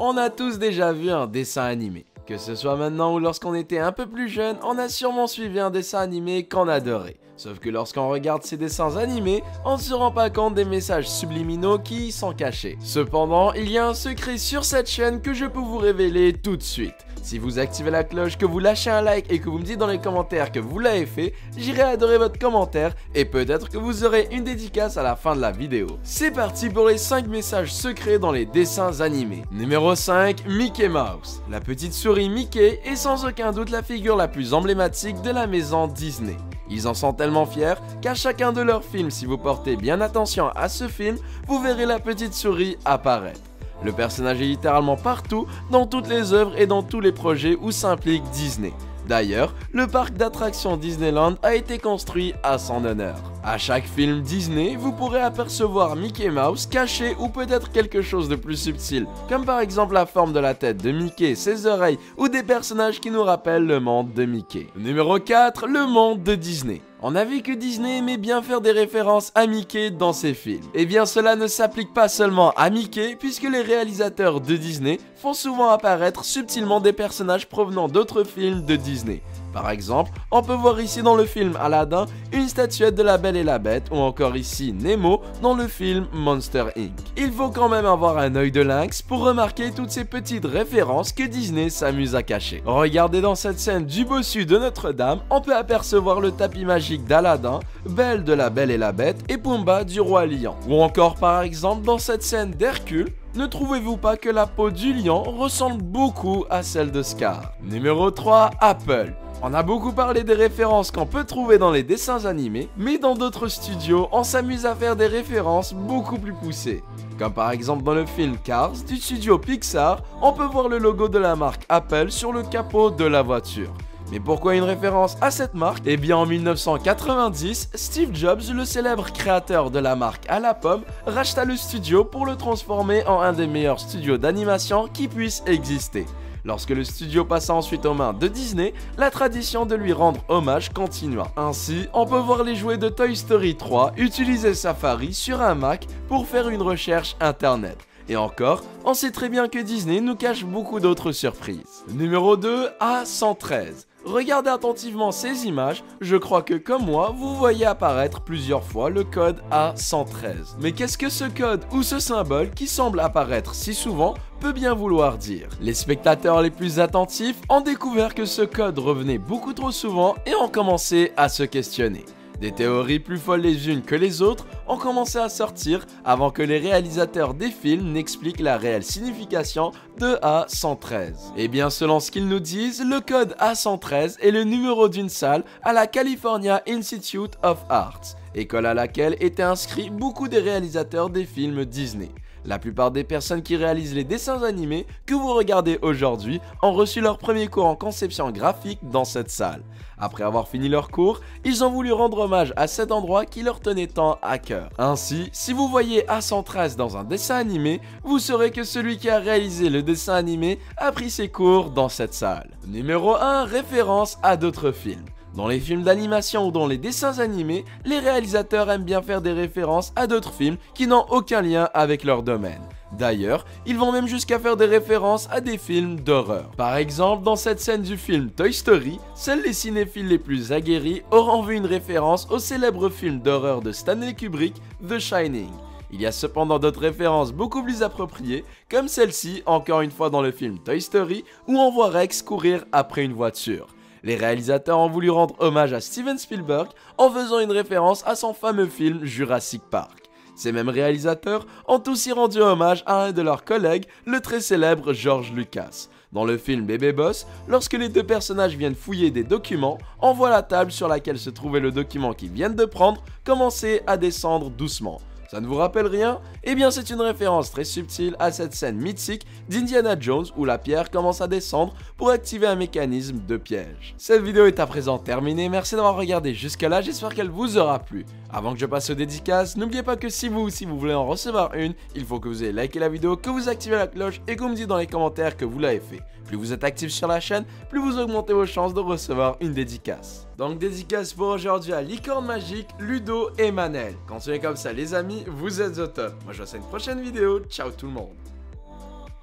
On a tous déjà vu un dessin animé. Que ce soit maintenant ou lorsqu'on était un peu plus jeune, on a sûrement suivi un dessin animé qu'on adorait. Sauf que lorsqu'on regarde ces dessins animés, on ne se rend pas compte des messages subliminaux qui y sont cachés. Cependant, il y a un secret sur cette chaîne que je peux vous révéler tout de suite. Si vous activez la cloche, que vous lâchez un like et que vous me dites dans les commentaires que vous l'avez fait, j'irai adorer votre commentaire et peut-être que vous aurez une dédicace à la fin de la vidéo. C'est parti pour les 5 messages secrets dans les dessins animés. Numéro 5, Mickey Mouse. La petite souris Mickey est sans aucun doute la figure la plus emblématique de la maison Disney. Ils en sont tellement fiers qu'à chacun de leurs films, si vous portez bien attention à ce film, vous verrez la petite souris apparaître. Le personnage est littéralement partout, dans toutes les œuvres et dans tous les projets où s'implique Disney. D'ailleurs, le parc d'attractions Disneyland a été construit à son honneur. À chaque film Disney, vous pourrez apercevoir Mickey Mouse caché ou peut-être quelque chose de plus subtil, comme par exemple la forme de la tête de Mickey, ses oreilles ou des personnages qui nous rappellent le monde de Mickey. Numéro 4, le monde de Disney. On a vu que Disney aimait bien faire des références à Mickey dans ses films. Et bien cela ne s'applique pas seulement à Mickey, puisque les réalisateurs de Disney font souvent apparaître subtilement des personnages provenant d'autres films de Disney. Par exemple, on peut voir ici dans le film Aladdin une statuette de la Belle et la Bête ou encore ici Nemo dans le film Monster Inc. Il faut quand même avoir un œil de lynx pour remarquer toutes ces petites références que Disney s'amuse à cacher. Regardez dans cette scène du bossu de Notre-Dame, on peut apercevoir le tapis magique d'Aladin, Belle de la Belle et la Bête et Pumba du Roi Lion. Ou encore par exemple dans cette scène d'Hercule, ne trouvez-vous pas que la peau du lion ressemble beaucoup à celle de Scar? Numéro 3, Apple. On a beaucoup parlé des références qu'on peut trouver dans les dessins animés, mais dans d'autres studios, on s'amuse à faire des références beaucoup plus poussées. Comme par exemple dans le film Cars du studio Pixar, on peut voir le logo de la marque Apple sur le capot de la voiture. Mais pourquoi une référence à cette marque? Eh bien en 1990, Steve Jobs, le célèbre créateur de la marque à la pomme, racheta le studio pour le transformer en un des meilleurs studios d'animation qui puissent exister. Lorsque le studio passa ensuite aux mains de Disney, la tradition de lui rendre hommage continua. Ainsi, on peut voir les jouets de Toy Story 3 utiliser Safari sur un Mac pour faire une recherche internet. Et encore, on sait très bien que Disney nous cache beaucoup d'autres surprises. Numéro 2, A113. Regardez attentivement ces images, je crois que comme moi, vous voyez apparaître plusieurs fois le code A113. Mais qu'est-ce que ce code ou ce symbole qui semble apparaître si souvent peut bien vouloir dire? Les spectateurs les plus attentifs ont découvert que ce code revenait beaucoup trop souvent et ont commencé à se questionner. Des théories plus folles les unes que les autres ont commencé à sortir avant que les réalisateurs des films n'expliquent la réelle signification de A113. Et bien selon ce qu'ils nous disent, le code A113 est le numéro d'une salle à la California Institute of Arts, école à laquelle étaient inscrits beaucoup des réalisateurs des films Disney. La plupart des personnes qui réalisent les dessins animés que vous regardez aujourd'hui ont reçu leur premier cours en conception graphique dans cette salle. Après avoir fini leur cours, ils ont voulu rendre hommage à cet endroit qui leur tenait tant à cœur. Ainsi, si vous voyez A113 dans un dessin animé, vous saurez que celui qui a réalisé le dessin animé a pris ses cours dans cette salle. Numéro 1, référence à d'autres films. Dans les films d'animation ou dans les dessins animés, les réalisateurs aiment bien faire des références à d'autres films qui n'ont aucun lien avec leur domaine. D'ailleurs, ils vont même jusqu'à faire des références à des films d'horreur. Par exemple, dans cette scène du film Toy Story, seuls les cinéphiles les plus aguerris auront vu une référence au célèbre film d'horreur de Stanley Kubrick, The Shining. Il y a cependant d'autres références beaucoup plus appropriées, comme celle-ci, encore une fois dans le film Toy Story, où on voit Rex courir après une voiture. Les réalisateurs ont voulu rendre hommage à Steven Spielberg en faisant une référence à son fameux film Jurassic Park. Ces mêmes réalisateurs ont aussi rendu hommage à un de leurs collègues, le très célèbre George Lucas. Dans le film Bébé Boss, lorsque les deux personnages viennent fouiller des documents, on voit la table sur laquelle se trouvait le document qu'ils viennent de prendre commencer à descendre doucement. Ça ne vous rappelle rien? Eh bien c'est une référence très subtile à cette scène mythique d'Indiana Jones où la pierre commence à descendre pour activer un mécanisme de piège. Cette vidéo est à présent terminée, merci d'avoir regardé jusque là, j'espère qu'elle vous aura plu. Avant que je passe aux dédicaces, n'oubliez pas que si vous aussi vous voulez en recevoir une, il faut que vous ayez liké la vidéo, que vous activez la cloche et que vous me dites dans les commentaires que vous l'avez fait. Plus vous êtes actif sur la chaîne, plus vous augmentez vos chances de recevoir une dédicace. Donc dédicace pour aujourd'hui à Licorne Magique, Ludo et Manel. Continuez comme ça les amis, vous êtes au top. Moi je vous fais une prochaine vidéo, ciao tout le monde.